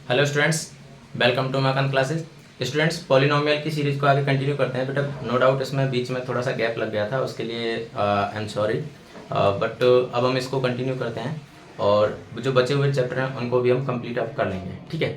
Hello students, welcome to मकान classes. Students, polynomial की series को आगे कंटिन्यू करते हैं। बेटा नो डाउट इसमें बीच में थोड़ा सा गैप लग गया था, उसके लिए आई एम सॉरी, बट अब हम इसको कंटिन्यू करते हैं और जो बचे हुए चैप्टर हैं उनको भी हम कंप्लीट अप कर लेंगे। ठीक है,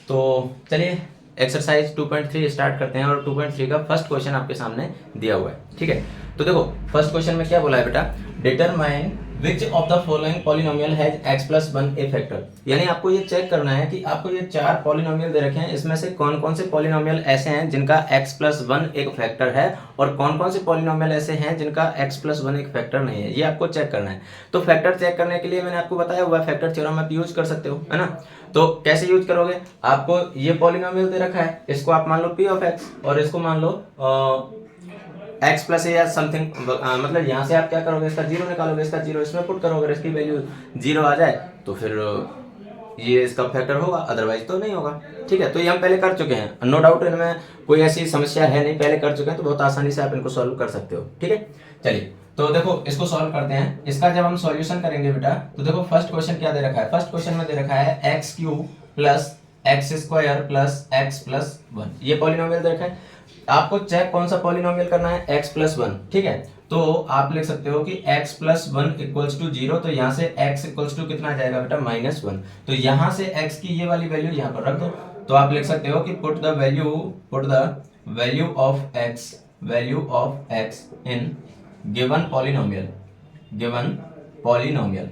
तो चलिए एक्सरसाइज 2.3 स्टार्ट करते हैं और 2.3 का फर्स्ट क्वेश्चन आपके सामने दिया हुआ है। ठीक है, तो देखो फर्स्ट क्वेश्चन में क्या बोला है बेटा, determine which of the following polynomial has x plus one A factor. यानी आपको ये चेक करना है कि आपको ये चार पॉलिनोमियल दे रखे हैं, इसमें से कौन कौन से पॉलिनोमियल ऐसे हैं जिनका x प्लस वन एक फैक्टर है और कौन कौन से पॉलिनोमियल ऐसे हैं जिनका x प्लस वन एक फैक्टर नहीं है। ये आपको चेक करना है। तो फैक्टर चेक करने के लिए मैंने आपको बताया हुआ फैक्टर थ्योरम आप यूज कर सकते हो, है ना। तो कैसे यूज करोगे, आपको ये पॉलिनोमियल दे रखा है, इसको आप मान लो p ऑफ x और इसको मान लो x प्लस या समथिंग, मतलब यहाँ से आप क्या करोगे, इसका जीरो निकालोगे, इसका जीरो इसमें पुट करोगे, अगर इसकी वैल्यू जीरो आ जाए तो फिर ये इसका फैक्टर होगा, अदरवाइज तो नहीं होगा। ठीक है, तो ये हम पहले कर चुके हैं, नो डाउट इनमें कोई ऐसी समस्या है नहीं, पहले कर चुके हैं, तो बहुत आसानी से आप इनको सॉल्व कर सकते हो। ठीक है, चलिए तो देखो इसको सॉल्व करते हैं। इसका जब हम सॉल्यूशन करेंगे बेटा, तो देखो फर्स्ट क्वेश्चन क्या दे रखा है, फर्स्ट क्वेश्चन में दे रखा है x cube plus x square plus x plus one, ये पॉलिनोमियल दे रखा है। आपको चेक कौन सा पॉलिनोमियल करना है, x प्लस वन। ठीक है, तो आप लिख सकते हो कि x plus one equals to zero, तो यहाँ से x इक्वल्स टू कितना आ जाएगा बेटा, माइनस वन। तो यहाँ से x की ये वाली वैल्यू यहाँ पर रख दो, तो आप लिख सकते हो कि put the value of x in given polynomial.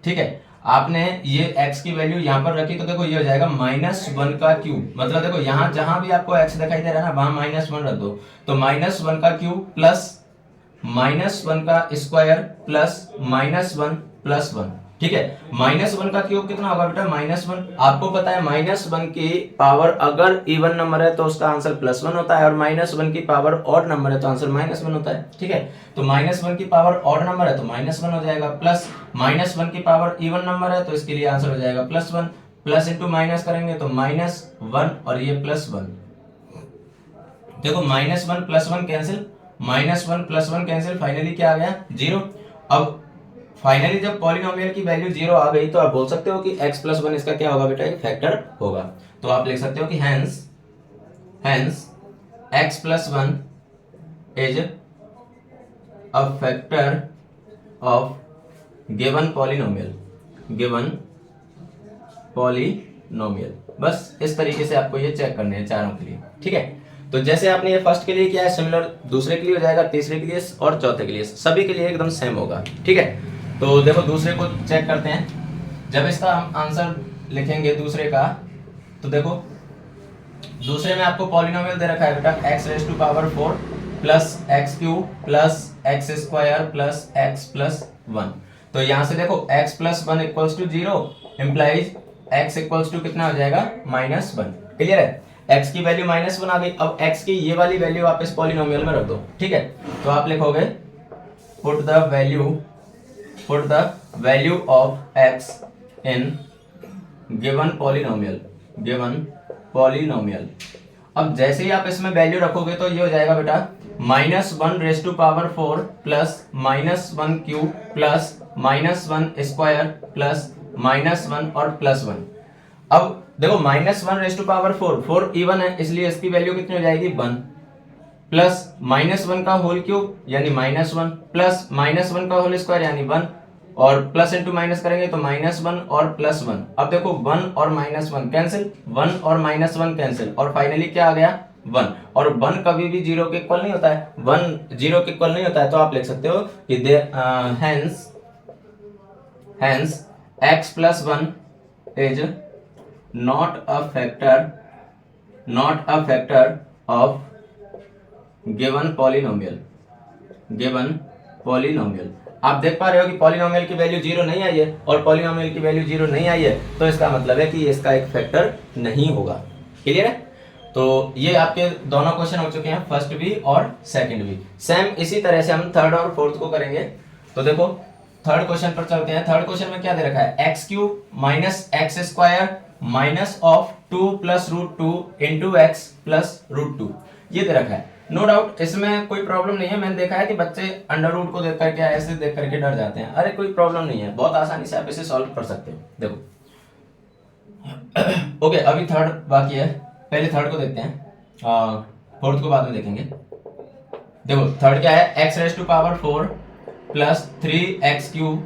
ठीक है, आपने ये x की वैल्यू यहाँ पर रखी, तो देखो ये हो जाएगा माइनस वन का क्यूब, मतलब देखो यहाँ जहां भी आपको x दिखाई दे रहा है ना, वहां माइनस वन रख दो, तो माइनस वन का क्यूब प्लस माइनस वन का square plus minus one plus one. ठीक है, माइनस वन का क्यूब कितना होगा बेटा, माइनस वन। आपको पता है माइनस वन की पावर अगर इवन नंबर है तो उसका आंसर प्लस वन होता है, और माइनस वन की पावर ऑड नंबर है तो आंसर माइनस वन होता है। ठीक है, तो माइनस वन की पावर ऑड नंबर है तो माइनस वन हो जाएगा, प्लस माइनस वन की पावर इवन नंबर है तो इसके लिए आंसर हो जाएगा plus one. Plus into minus करेंगे तो माइनस वन और ये प्लस वन। देखो minus one plus one cancel, minus one plus one cancel, finally क्या आ गया, जीरो। अब फाइनली जब पॉलिनोमियल की वैल्यू जीरो आ गई तो आप बोल सकते हो कि x प्लस वन इसका क्या होगा बेटा, एक फैक्टर होगा। तो आप लिख सकते हो कि hence x plus one is a factor of given polynomial. बस इस तरीके से आपको ये चेक करने हैं चारों के लिए। ठीक है, तो जैसे आपने ये फर्स्ट के लिए किया है, सिमिलर दूसरे के लिए हो जाएगा, तीसरे के लिए और चौथे के लिए, सभी के लिए एकदम सेम होगा। ठीक है, तो देखो दूसरे को चेक करते हैं। जब इसका हम आंसर लिखेंगे दूसरे का, तो देखो दूसरे में आपको पॉलिनोमियल दे रखा है बेटा x raise to power 4 plus x cube plus x square plus x plus one. तो यहां से देखो x plus one equals to zero implies x equals to कितना हो जाएगा, माइनस वन। क्लियर है, x की वैल्यू माइनस वन आ गई। अब x की ये वाली वैल्यू आप इस पॉलिनोमियल में रख दो। ठीक है, तो आप लिखोगे put the value of x in given polynomial. अब जैसे ही आप इसमें वैल्यू रखोगे तो ये हो जाएगा बेटा minus one raise to power 4 plus minus one cube plus minus one square plus minus one और प्लस वन। अब देखो minus one raise to power 4 even है, इसलिए इसकी वैल्यू कितनी हो जाएगी, वन, प्लस माइनस वन का होल क्यूब यानी minus one, plus minus one का होल स्क्वायर यानी वन, और प्लस इंटू माइनस करेंगे तो माइनस वन और प्लस वन। अब देखो वन और माइनस वन कैंसिल, वन और माइनस वन कैंसिल, और फाइनली क्या आ गया, वन। और वन कभी भी जीरो के इक्वल नहीं होता है, वन जीरो के इक्वल नहीं होता है, तो आप लिख सकते हो कि hence x plus one is not a factor of given polynomial. आप देख पा रहे हो कि पॉलिनोमियल की वैल्यू जीरो नहीं आई है, और पॉलिनोमियल की वैल्यू जीरो नहीं आई है तो इसका मतलब है कि इसका एक फैक्टर नहीं होगा। क्लियर है, तो ये आपके दोनों क्वेश्चन हो चुके हैं, फर्स्ट भी और सेकंड भी। सेम इसी तरह से हम थर्ड और फोर्थ को करेंगे। तो देखो थर्ड क्वेश्चन पर चलते हैं। थर्ड क्वेश्चन में क्या दे रखा है, x cube minus x square minus of 2 plus root two into x plus root two, ये दे रखा है। नो डाउट इसमें कोई प्रॉब्लम नहीं है, मैंने देखा है कि बच्चे अंडर रूट को देख करके ऐसे देख करके डर जाते हैं। अरे कोई प्रॉब्लम नहीं है, बहुत आसानी से आप इसे सॉल्व कर सकते हो। देखो ओके, अभी थर्ड बाकी है, पहले थर्ड को देखते हैं, फोर्थ को बाद में देखेंगे। देखो थर्ड क्या है, x raise to power 4 plus 3x³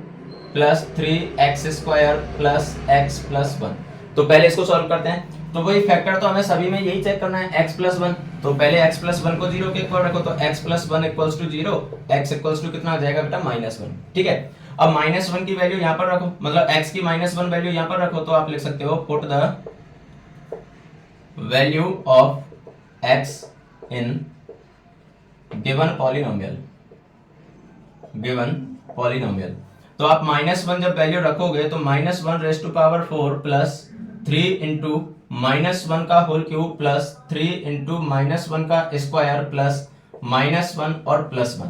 plus 3x² plus x plus 1। तो पहले इसको सॉल्व करते हैं। तो वही फैक्टर तो हमें सभी में यही चेक करना है, x प्लस 1। तो पहले x प्लस 1 को 0 के इक्वल रखो, तो x plus 1 equals to 0, x equals to कितना हो जाएगा बेटा, -1। ठीक है, अब -1 की वैल्यू यहाँ पर रखो, मतलब x की -1 वैल्यू यहाँ पर रखो, तो आप लिख सकते हो put the value of x in given polynomial. तो आप -1 जब वैल्यू रखोगे तो -1 raise to power 4 plus 3 into -1 का होल क्यूब प्लस 3 इंटू -1 का स्क्वायर प्लस -1 और +1।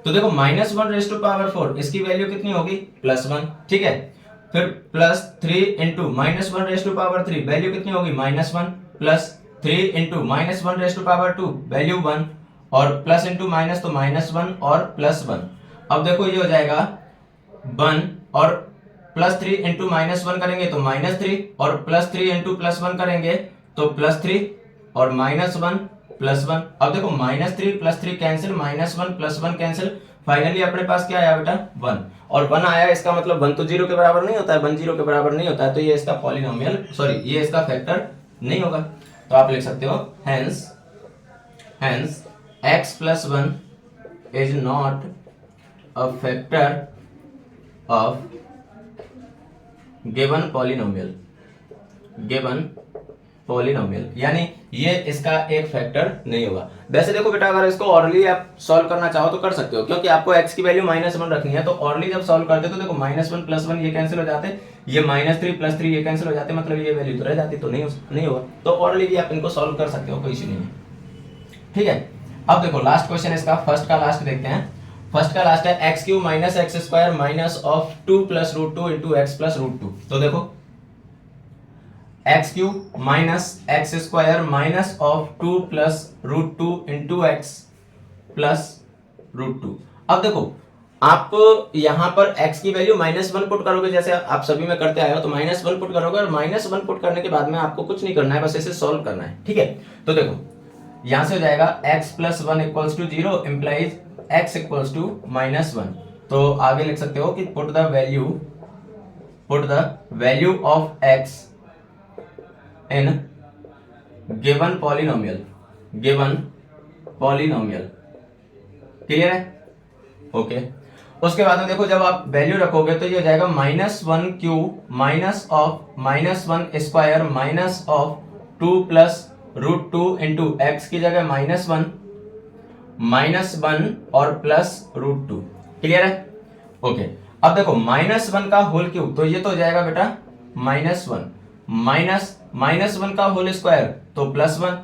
तो देखो -1 रेज टू पावर 4 इसकी वैल्यू कितनी होगी, +1। ठीक है, फिर plus 3 into -1 raise to power 3 value कितनी होगी, -1 plus 3 into -1 raise to power 2 value 1 और प्लस इंटू माइनस तो -1 और +1। अब देखो ये हो जाएगा 1 और +3 इंटू -1 करेंगे तो -3 और +3 इंटू +1 करेंगे तो +3 और -1 +1। अब देखो -3 +3 कैंसिल, -1 +1 कैंसिल, फाइनली अपने पास क्या आया बेटा, 1। और 1 आया, इसका मतलब 1 तो 0 के बराबर नहीं होता है, 1 0 के बराबर नहीं होता है, तो ये इसका पॉलिनोमियल ये इसका फैक्टर नहीं होगा। तो आप लिख सकते हो hence x plus 1 is not a factor of given polynomial, यानी ये इसका एक फैक्टर नहीं होगा। वैसे देखो बेटा, अगर इसको ऑर्डरली आप सॉल्व करना चाहो तो कर सकते हो, क्योंकि आपको x की वैल्यू -1 रखनी है। तो ऑर्डरली जब सॉल्व करते तो देखो -1 +1 ये कैंसिल हो जाते, ये -3 +3 ये कैंसिल हो जाते, मतलब ये वैल्यू तो रह जाती, तो नहीं होगा। तो ऑर्डरली भी आप इनको सॉल्व कर सकते हो, कोई इश्यू नहीं है। ठीक है, अब देखो लास्ट क्वेश्चन इसका, फर्स्ट का लास्ट देखते हैं। फर्स्ट का लास्ट है x³ - x² minus of 2 + √2 into x + √2। तो देखो x³ - x² minus of 2 + √2 into x + √2। अब देखो आप यहां पर x की वैल्यू -1 पुट करोगे, जैसे आप सभी में करते आए हो, तो -1 पुट करोगे और -1 पुट करने के बाद में आपको कुछ नहीं करना है, बस इसे सॉल्व करना है। ठीक है, तो देखो यहां से हो जाएगा x + 1 equals to 0 implies x equals to -1। तो आगे लिख सकते हो कि put the value of x in given polynomial. Clear है? ओके, उसके बाद में देखो जब आप वैल्यू रखोगे तो ये हो जाएगा -1³ minus of -1² minus of 2 + √2 into x की जगह -1 और +√2। क्लियर है? ओके, अब देखो -1 का होल क्यूब, तो ये तो हो जाएगा बेटा -1 माइनस -1 का होल स्क्वायर तो +1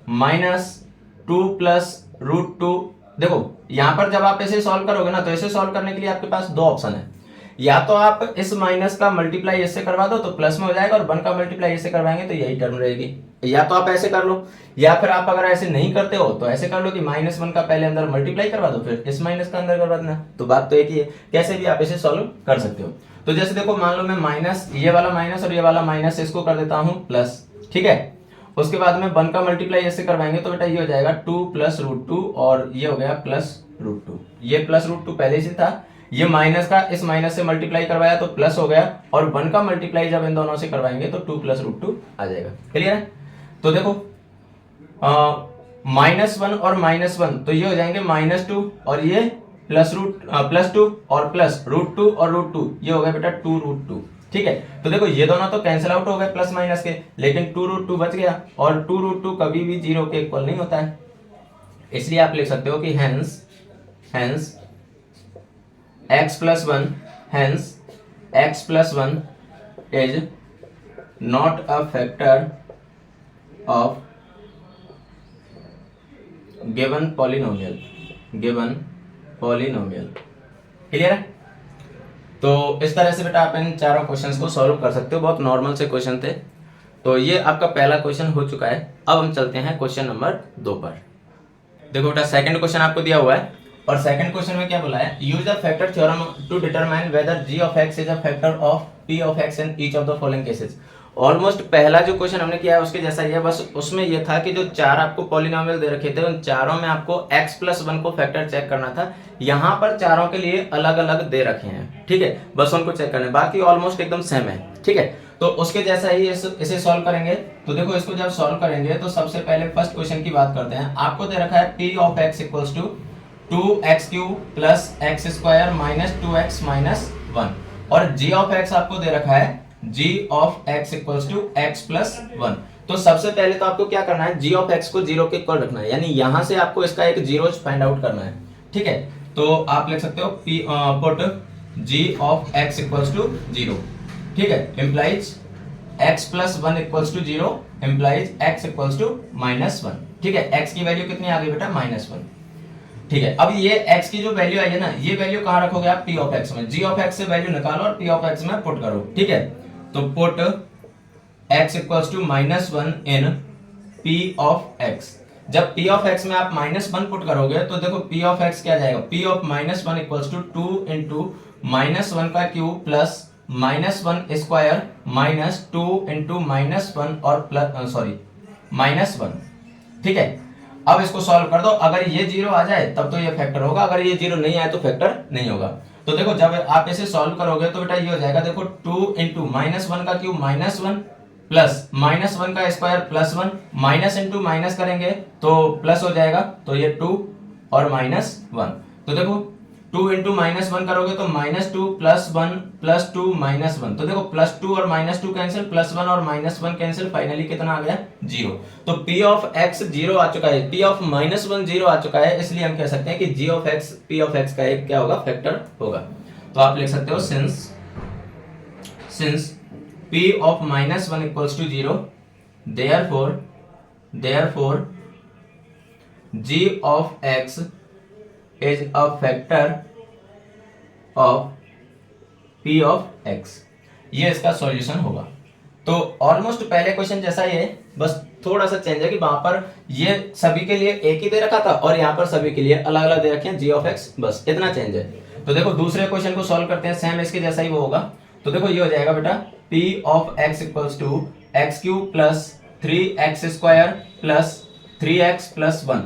-2 + √2। देखो यहां पर जब आप इसे सॉल्व करोगे ना, तो इसे सॉल्व करने के लिए आपके पास दो ऑप्शन है, या तो आप इस माइनस का मल्टीप्लाई इससे करवा दो तो प्लस में हो जाएगा, और 1 का मल्टीप्लाई इससे करवाएंगे तो यही टर्म रहेगी। या तो आप ऐसे कर लो, या फिर आप अगर ऐसे नहीं करते हो तो ऐसे कर लो कि -1 का पहले अंदर मल्टीप्लाई करवा दो, फिर इस माइनस का अंदर करवा देना। तो बात तो एक ही है, कैसे भी आप इसे सॉल्व कर सकते हो। तो जैसे देखो मान लो मैं माइनस, ये वाला माइनस और ये वाला माइनस, इसको कर देता हूं प्लस। ठीक है, उसके बाद में 1 का मल्टीप्लाई इससे करवाएंगे तो बेटा ये हो जाएगा 2 + √2 और ये हो गया +√2। ये +√2 पहले से था, ये माइनस का इस माइनस से मल्टीप्लाई करवाया तो प्लस हो गया, और 1 का मल्टीप्लाई जब इन दोनों से करवाएंगे तो 2 + √2 आ जाएगा। क्लियर है? तो देखो -1 और -1 तो ये हो जाएंगे -2 और ये +2 और +√2 और √2, ये हो गया बेटा 2√2। ठीक है, तो देखो ये दोनों तो कैंसिल आउट हो गए प्लस माइनस के, लेकिन 2√2 बच गया, और 2√2 कभी भी 0 के इक्वल नहीं होता है, इसलिए आप लिख सकते हो कि hence x + 1 is not a factor of given polynomial। Clear है? तो इस तरह से बेटा आप इन चारों क्वेश्चंस को सॉल्व कर सकते हो, बहुत नॉर्मल से क्वेश्चन थे। तो ये आपका पहला क्वेश्चन हो चुका है। अब हम चलते हैं क्वेश्चन नंबर 2 पर। देखो बेटा सेकंड क्वेश्चन आपको दिया हुआ है, और सेकंड क्वेश्चन में क्या बोला है, use the factor theorem to determine whether g of x is a factor of p of x in each of the following cases. Almost पहला जो क्वेश्चन हमने किया है उसके जैसा ही है, बस उसमें ये था कि जो चार आपको पॉलिनोमियल दे रखे थे उन चारों में आपको x+1 को फैक्टर चेक करना था। यहाँ पर चारों के लिए अलग अलग दे रखे हैं, ठीक है, बस उनको चेक करना है, बाकी ऑलमोस्ट एकदम सेम है, ठीक है। तो उसके जैसा ही इसे सॉल्व करेंगे। तो देखो इसको जब सॉल्व करेंगे तो सबसे पहले फर्स्ट क्वेश्चन की बात करते हैं। आपको दे रखा है p of x equals to 2x³ plus x² minus 2x minus 1 और g ऑफ x आपको दे रखा है g of x equals to x+1। तो सबसे पहले तो आपको क्या करना है, g ऑफ x को 0 के इक्वल रखना है, यानी यहां से आपको इसका एक जीरोज फाइंड आउट करना है, ठीक है। तो आप लिख सकते हो put g of x equals to 0, ठीक है, implies x+1 equals to 0 implies x equals to -1, ठीक है। x की वैल्यू कितनी आ गई बेटा, -1, ठीक है। अब ये x की जो वैल्यू आई है ना, ये वैल्यू कहां रखोगे आप, p ऑफ x में, g ऑफ x से वैल्यू निकालो और p ऑफ x में पुट करो, ठीक है। तो put x equals to -1 in p of x। जब p ऑफ x में आप -1 पुट करोगे तो देखो p ऑफ x क्या जाएगा, p of -1 equals to 2 into -1 का क्यूब प्लस -1² माइनस 2 इंटू -1 और प्लस सॉरी -1, ठीक है। अब इसको सॉल्व कर दो, अगर ये 0 आ जाए तब तो ये फैक्टर होगा, अगर ये 0 नहीं आए तो फैक्टर नहीं होगा। तो देखो जब आप इसे सॉल्व करोगे तो बेटा ये हो जाएगा, देखो 2 इंटू -1 का क्यूब -1 प्लस -1 का स्क्वायर +1 माइनस इंटू माइनस करेंगे तो प्लस हो जाएगा, तो ये 2 और -1। तो देखो 2 इंटू -1 करोगे तो -2 +1 +2 -1, तो देखो +2 और -2 कैंसिल, +1 और -1 कैंसिल, फाइनली कितना आ गया, 0। तो p ऑफ x 0 आ चुका है, p ऑफ -1 0 आ चुका है, इसलिए हम कह सकते हैं कि g of x p of x का एक क्या होगा, फैक्टर होगा। तो आप लिख सकते हो since p of -1 equals to 0 therefore g of x is a factor of p of x, ये इसका सॉल्यूशन होगा। तो ऑलमोस्ट पहले क्वेश्चन जैसा ही है, बस थोड़ा सा चेंज है कि वहां पर ये सभी के लिए एक ही दे रखा था और यहाँ पर सभी के लिए अलग अलग दे रखे हैं g ऑफ x, बस इतना चेंज है। तो देखो दूसरे क्वेश्चन को सॉल्व करते हैं, सेम इसके जैसा ही वो होगा। तो देखो ये हो जाएगा बेटा p of x equals to x³ plus 3x² plus 3x plus 1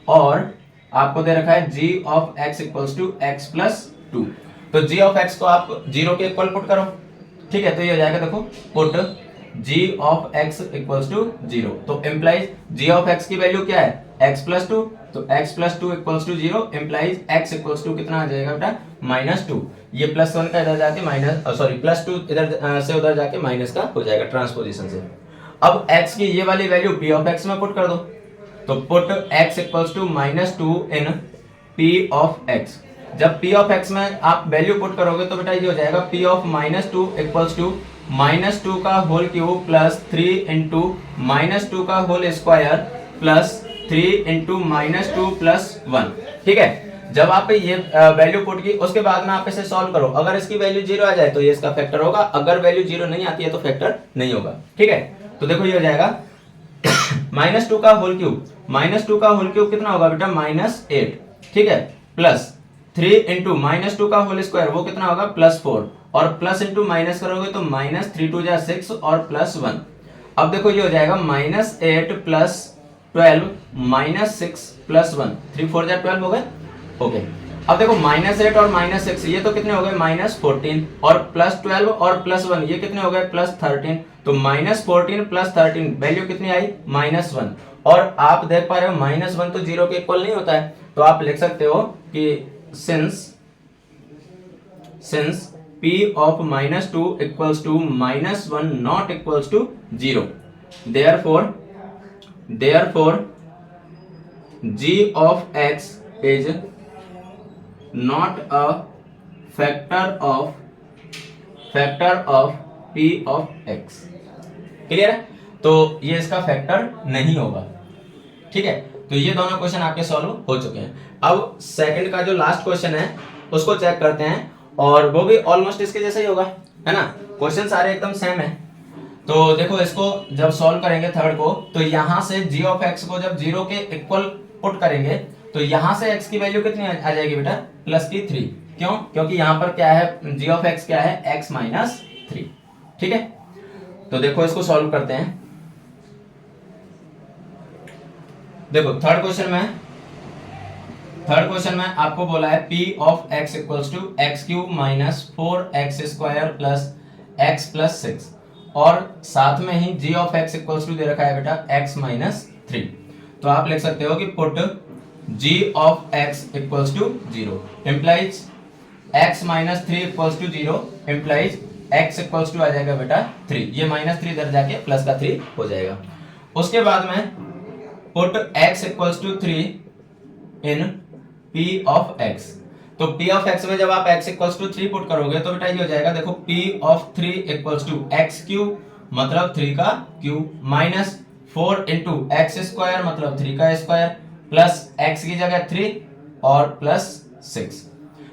और आपको दे रखा है g of x equals to x+2। तो g ऑफ x को आप 0 के इक्वल पुट करो, ठीक है। तो ये हो जाएगा, देखो put g of x equals to 0, तो इम्प्लाइज g ऑफ x की वैल्यू क्या है, x+2, तो x+2 equals to 0 implies x equals to कितना आ जाएगा बेटा, -2। ये +1 का इधर जाके +2 इधर से उधर जाके माइनस का हो जाएगा ट्रांसपोजिशन से। अब x की ये वाली वैल्यू p ऑफ x में पुट कर दो, तो put x equals to -2 in p of x। जब p ऑफ x में आप वैल्यू पुट करोगे तो बेटा ये हो जाएगा p ऑफ -2 इक्वल्स टू -2 का होल क्यूब प्लस 3 इंटू -2 का whole square plus 3 into -2 plus 1, ठीक है। जब आप ये वैल्यू पुट की उसके बाद में आप इसे सॉल्व करो, अगर इसकी वैल्यू 0 आ जाए तो ये इसका फैक्टर होगा, अगर वैल्यू 0 नहीं आती है तो फैक्टर नहीं होगा, ठीक है। तो देखो ये हो जाएगा -2 का होल क्यूब, -2 का होल क्यूब कितना होगा बेटा, -8, ठीक है, प्लस 3 इंटू -2 का होल स्क्वायर वो कितना होगा, +4 और प्लस इंटू माइनस करोगे तो -3 2 6 और +1। अब देखो ये हो जाएगा -8 प्लस 12 -6 प्लस 1, 3 4 12 हो गए, ओके। अब देखो -8 और -6 ये तो कितने हो गए, -14 और +12 और +1 ये कितने हो गए, +13। तो -14 + 13 वैल्यू कितनी आई, -1। और आप देख पा रहे हो -1 तो 0 के इक्वल नहीं होता है, तो आप लिख सकते हो कि since p of -2 equals to -1 not equals to 0, therefore g of x is not a factor of p of x, clear है। तो ये इसका फैक्टर नहीं होगा, ठीक है। तो ये दोनों क्वेश्चन आपके सॉल्व हो चुके हैं। अब सेकंड का जो लास्ट क्वेश्चन है उसको चेक करते हैं, और वो भी ऑलमोस्ट इसके जैसा ही होगा, है ना, क्वेश्चन सारे एकदम सेम है। तो देखो इसको जब सॉल्व करेंगे थर्ड को, तो यहां से g ऑफ x को जब 0 के इक्वल पुट करेंगे तो यहां से x की वैल्यू कितनी आ जाएगी बेटा, +3। क्यों, क्योंकि यहां पर क्या है, g ऑफ x क्या है, x -3, ठीक है। तो देखो इसको सॉल्व करते हैं। देखो थर्ड क्वेश्चन में आपको बोला है p of x equals to x cube minus 4x² plus x plus 6 और साथ में ही g of x equals to दे रखा है बेटा x माइनस 3। तो आप लिख सकते हो कि put g of x equals to 0 implies x minus 3 equals to 0 implies x equals to आ जाएगा बेटा 3, ये माइनस 3 इधर जाके प्लस का 3 हो जाएगा। उसके बाद में put x equals to 3 in p of x। तो p ऑफ x में जब आप x इक्वल्स टू 3 पुट करोगे तो बेटा ये हो जाएगा, देखो p of 3 equals to x cube मतलब 3 का cube minus 4 into x square मतलब 3 का स्क्वायर प्लस x की जगह 3 और प्लस 6।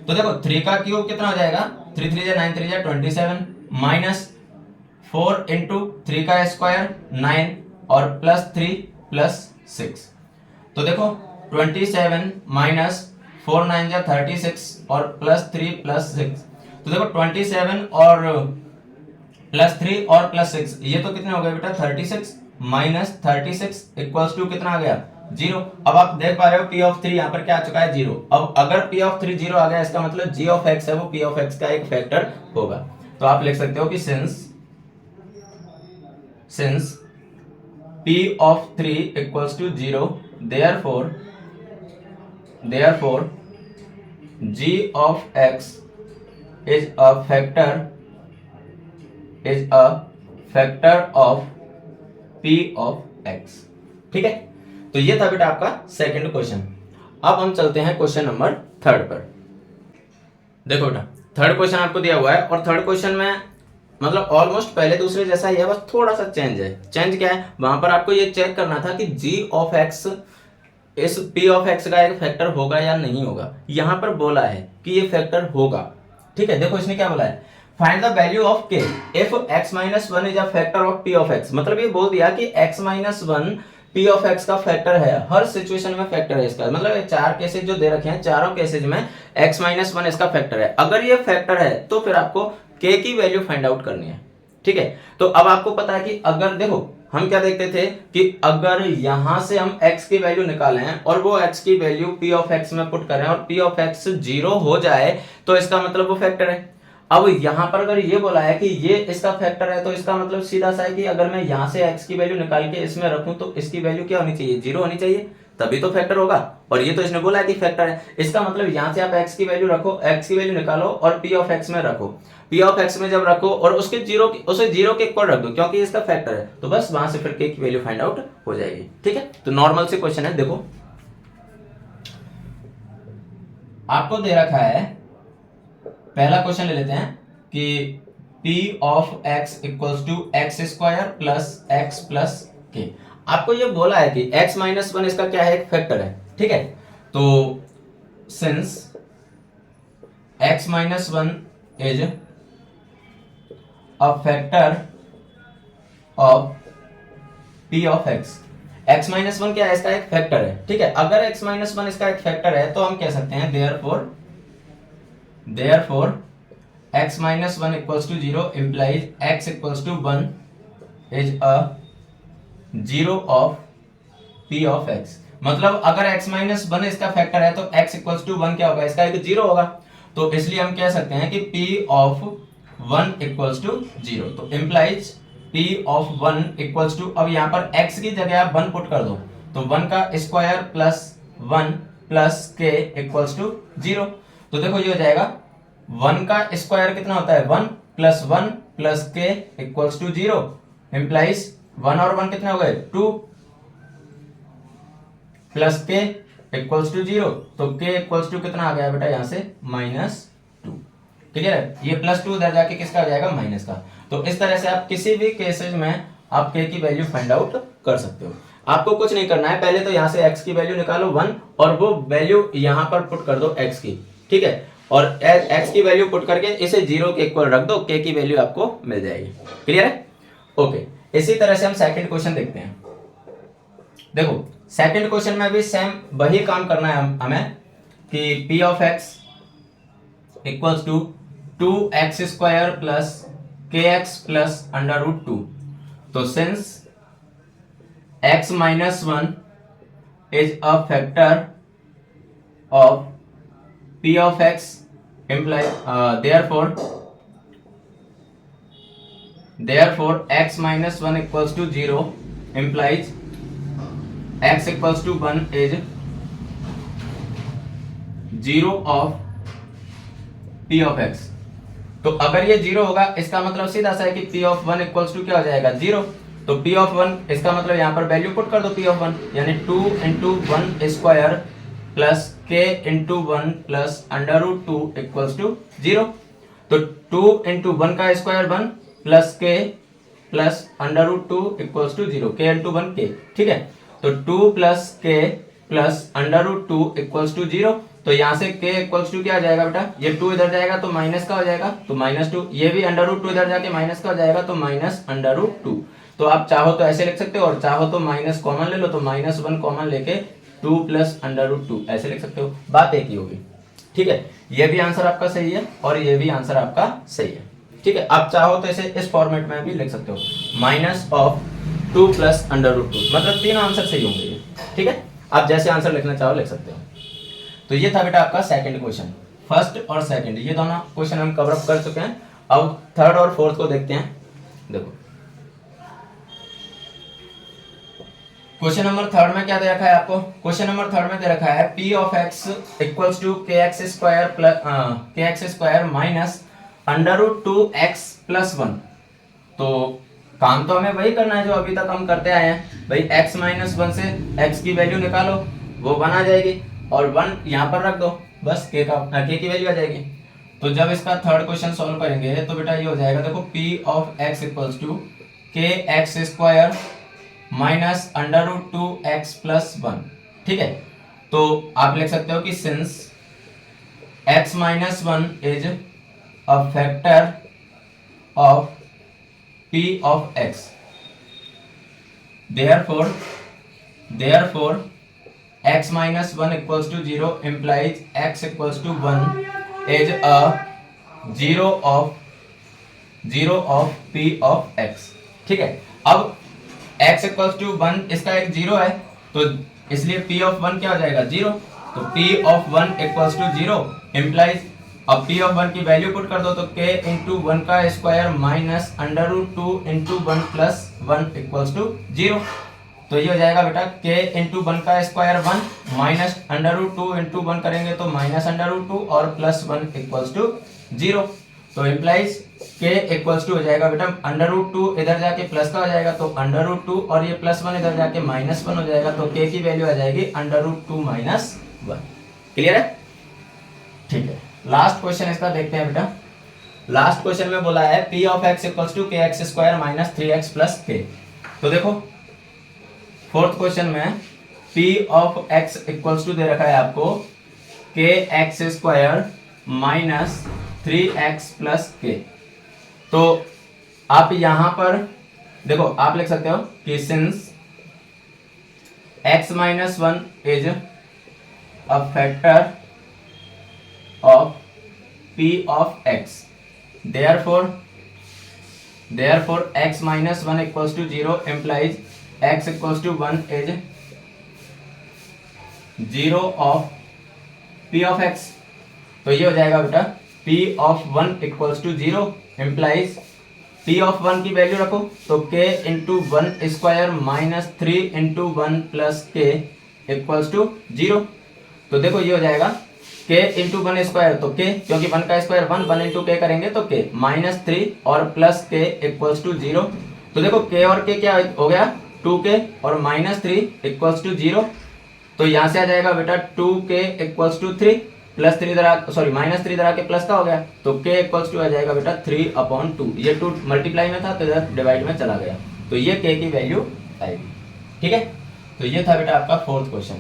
तो देखो 3 का क्यूब कितना हो जाएगा, 3 3 9 3 27 माइनस 4 इंटू 3 का स्क्वायर 9 और प्लस 3 प्लस 6। तो देखो 27 माइनस 4 9 जा 36 और प्लस 3 प्लस 6। तो देखो 27 और प्लस 3 और प्लस 6 ये तो कितने हो गए बेटा 36 माइनस 36 इक्वल्स टू कितना आ गया 0। अब आप देख पा रहे हो p ऑफ 3 यहाँ पर क्या आ चुका है 0। अब अगर p ऑफ 3 0 आ गया इसका मतलब g ऑफ x है वो p ऑफ x का एक फैक्टर होगा। तो आप लिख सकते हो कि since p of 3 equals to 0 therefore g of x is a factor of p of x। ठीक है, तो ये था बेटा आपका सेकंड क्वेश्चन। अब हम चलते हैं क्वेश्चन नंबर थर्ड पर। देखो बेटा थर्ड क्वेश्चन आपको दिया हुआ है और थर्ड क्वेश्चन में मतलब ऑलमोस्ट पहले दूसरे जैसा ही है, बस थोड़ा सा चेंज है। चेंज क्या है, वहां पर आपको ये चेक करना था कि g ऑफ x इस p ऑफ x का एक फैक्टर होगा या नहीं होगा। यहां पर बोला है कि ये फैक्टर होगा। ठीक है, देखो इसने क्या बोला है, find the value of k if x minus 1 is a factor of p of x। मतलब ये बोल दिया कि x minus 1 p of x का फैक्टर है, हर सिचुएशन में फैक्टर है इसका। मतलब ये चार केसेज जो दे रखे हैं, चारों केसेज में x माइनस 1 इसका फैक्टर है। अगर ये फैक्टर है तो फिर आपको k की वैल्यू फाइंड आउट करनी है। ठीक है, तो अब आपको पता है कि अगर देखो हम क्या देखते थे कि अगर यहां से हम x की वैल्यू निकालें और वो x की वैल्यू p ऑफ x में पुट करें और p ऑफ x 0 हो जाए तो इसका मतलब वो फैक्टर है। अब यहां पर अगर ये बोला है कि ये इसका फैक्टर है तो इसका मतलब सीधा सा है कि अगर मैं यहां से x की वैल्यू निकाल के इसमें रखूं तो इसकी वैल्यू क्या होनी चाहिए 0 होनी चाहिए, तभी तो फैक्टर होगा। और ये तो इसने बोला है कि फैक्टर है, इसका मतलब यहां से आप x की वैल्यू रखो, x की वैल्यू निकालो और p ऑफ x में रखो। p ऑफ x में जब रखो और उसे 0 के इक्वल रख दो क्योंकि इसका फैक्टर है, तो बस वहां से फिर k की वैल्यू फाइंड आउट हो जाएगी। ठीक है, तो नॉर्मल से क्वेश्चन है। देखो आपको दे रखा है, पहला क्वेश्चन ले लेते हैं कि p of x equals to x square plus x plus k. आपको ये बोला है कि x माइनस 1 इसका क्या है, एक फैक्टर है। ठीक है, तो since x minus 1 is a factor of p of x। x minus 1 क्या है, इसका एक फैक्टर है। ठीक है, अगर x माइनस 1 इसका एक फैक्टर है तो हम कह सकते हैं therefore x minus 1 equals to 0 implies x equals to 1 is a 0 of p of x। मतलब अगर x माइनस 1 इसका फैक्टर है तो x इक्वल्स टू 1 क्या होगा, इसका एक 0 होगा। तो इसलिए हम कह सकते हैं कि p ऑफ 1 इक्वल्स टू 0। तो implies p of 1 equals to, अब यहाँ पर x की जगह आप 1 पुट कर दो तो 1 का square plus 1 plus k equals to 0। तो देखो ये हो जाएगा 1 का स्क्वायर कितना होता है 1 plus k equals to 0 implies 1 और 1 कितने हो गए 2 प्लस k इक्वल्स टू 0। तो k इक्वल्स टू कितना आ गया बेटा यहाँ से -2। क्लियर है, ये +2 उधर जाके किसका हो जाएगा माइनस का। तो इस तरह से आप किसी भी केसेज में आप k की वैल्यू फाइंड आउट कर सकते हो। आपको कुछ नहीं करना है, पहले तो यहाँ से x की वैल्यू निकालो 1 और वो वैल्यू यहाँ पर पुट कर दो x की। ठीक है, और x की वैल्यू पुट करके इसे 0 के इक्वल रख दो, k की वैल्यू आपको मिल जाएगी। क्लियर है, ओके। इसी तरह से हम सेकंड क्वेश्चन देखते हैं। देखो सेकंड क्वेश्चन में भी सेम वही काम करना है हमें कि p of x equals to 2x square plus kx plus under root 2 तो since x minus 1 is a factor of p of x imply therefore x minus 1 equals to 0 implies x equals to 1 is 0 of p of x। तो अगर ये 0 होगा इसका मतलब सीधा सा है कि p of 1 इक्वल्स टू क्या हो जाएगा 0। तो p of 1 इसका मतलब यहाँ पर वैल्यू पुट कर दो p of 1 यानी 2 into 1 square plus k into 1 plus under root 2 equals to 0। तो 2 इंटू 1 का square 1 plus k plus under root 2 equals to 0, k into 1 k, ठीक है। तो 2 plus k plus under root 2 equals to 0। तो यहाँ से k equals to क्या आ जाएगा बेटा, ये 2 इधर जाएगा तो माइनस का हो जाएगा तो -2, ये भी अंडर रूट 2 इधर जाके माइनस का हो जाएगा तो माइनस अंडर रूट 2। तो आप चाहो तो ऐसे लिख सकते हो और चाहो तो माइनस कॉमन ले लो तो -1 कॉमन लेके 2 प्लस अंडर रूट 2 ऐसे लिख सकते हो, बात एक ही होगी, ठीक है। ये भी आंसर आपका सही है और ये भी आंसर आपका सही है, ठीक है। आप चाहो तो इसे इस फॉर्मेट में भी लिख सकते हो, minus of 2 plus under root 2, मतलब तीनों आंसर सही होंगे ये, ठीक है। आप जैसे आंसर लिखना चाहो लिख सकते हो। तो ये था बेटा आपका सेकंड क्वेश्चन, फर्स्ट और सेकंड ये दोनों क्वेश्चन हम कवर अप कर चुके हैं। अब थर्ड और फोर्थ को देखते हैं। देखो क्वेश्चन नंबर थर्ड में क्या दे रखा है आपको, क्वेश्चन नंबर थर्ड में दे रखा है p of x equals to kx square plus kx square minus under root 2x plus 1। तो काम तो हमें वही करना है जो अभी तक हम करते आए हैं भाई, x माइनस 1 से x की वैल्यू निकालो वो 1 आ जाएगी और 1 यहाँ पर रख दो, बस k की वैल्यू आ जाएगी। तो जब इसका थर्ड क्वेश्चन सॉल्व करेंगे तो बेटा ये हो जाएगा, देखो p of x equals to kx square minus under root 2x plus 1, ठीक है। तो आप लिख सकते हो कि since x minus 1 is a factor of p of x, therefore x minus 1 equals to 0 implies x equals to 1 is a 0 of p of x, ठीक है। अब x equals to 1 इसका एक 0 है तो इसलिए p of 1 क्या हो जाएगा 0। तो p of 1 equals to 0 implies, अब p of 1 की वैल्यू पुट कर दो तो k इंटू 1 का square minus under root 2 into 1 plus 1 equals to 0। तो ये हो जाएगा बेटा k इंटू 1 का square 1 minus under root 2 into 1 करेंगे तो माइनस अंडर रूट 2 और प्लस 1 इक्वल्स टू 0। तो इम्प्लाइज k इक्वल्स टू हो जाएगा बेटा अंडर रूट 2 इधर जाके प्लस का हो जाएगा तो अंडर रूट 2 और ये प्लस 1 इधर जाके माइनस 1 हो जाएगा तो k की वैल्यू आ जाएगी अंडर रूट 2 माइनस 1। क्लियर है, ठीक है। लास्ट क्वेश्चन इसका देखते हैं बेटा। लास्ट क्वेश्चन में बोला है p of x equals to kx square minus 3x plus k। तो देखो फोर्थ क्वेश्चन में p of x equals to दे रखा है आपको kx square minus 3x plus k। तो आप यहां पर देखो आप लिख सकते हो कि since x minus 1 is a factor of p of x, therefore x minus 1 equals to 0 implies x equals to 1 is 0 of p of x। तो ये हो जाएगा बेटा p of 1 equals to 0 implies p of 1 की value रखो तो k into 1 square minus 3 into 1 plus k equals to 0। तो देखो ये हो जाएगा k इंटू 1 स्क्वायर तो k, क्योंकि 1 का स्क्वायर 1 इंटू k करेंगे तो k माइनस 3 और प्लस k इक्वल्स टू 0। तो देखो k और k क्या हो गया 2k और माइनस 3 इक्वल्स टू 0। तो यहाँ से आ जाएगा बेटा 2k इक्वल्स टू 3 प्लस 3 इधर सॉरी माइनस 3 इधर आके प्लस का हो गया तो k इक्वल्स टू आ जाएगा बेटा 3/2। ये 2 मल्टीप्लाई में था तो इधर डिवाइड में चला गया तो ये k की वैल्यू आएगी, ठीक है। तो ये था बेटा आपका फोर्थ क्वेश्चन।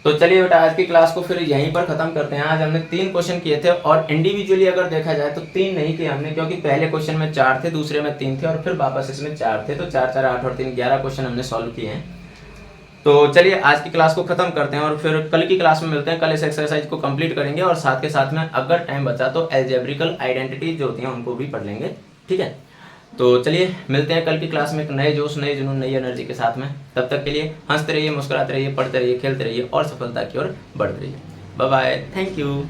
तो चलिए बेटा आज की क्लास को फिर यहीं पर खत्म करते हैं। आज हमने 3 क्वेश्चन किए थे और इंडिविजुअली अगर देखा जाए तो 3 नहीं किए हमने, क्योंकि पहले क्वेश्चन में 4 थे, दूसरे में 3 थे और फिर वापस इसमें 4 थे। तो 4 4 8 और 3 11 क्वेश्चन हमने सॉल्व किए हैं। तो चलिए आज की क्लास को खत्म करते हैं और फिर कल की क्लास में मिलते हैं। कल इस एक्सरसाइज को कंप्लीट करेंगे और साथ के साथ में अगर टाइम बचा तो एल्जेब्रिकल आइडेंटिटी जो होती हैं उनको भी पढ़ लेंगे, ठीक है। तो चलिए मिलते हैं कल की क्लास में एक नए जोश, नए जुनून, नई एनर्जी के साथ में। तब तक के लिए हंसते रहिए, मुस्कुराते रहिए, पढ़ते रहिए, खेलते रहिए और सफलता की ओर बढ़ते रहिए। Bye bye, thank you.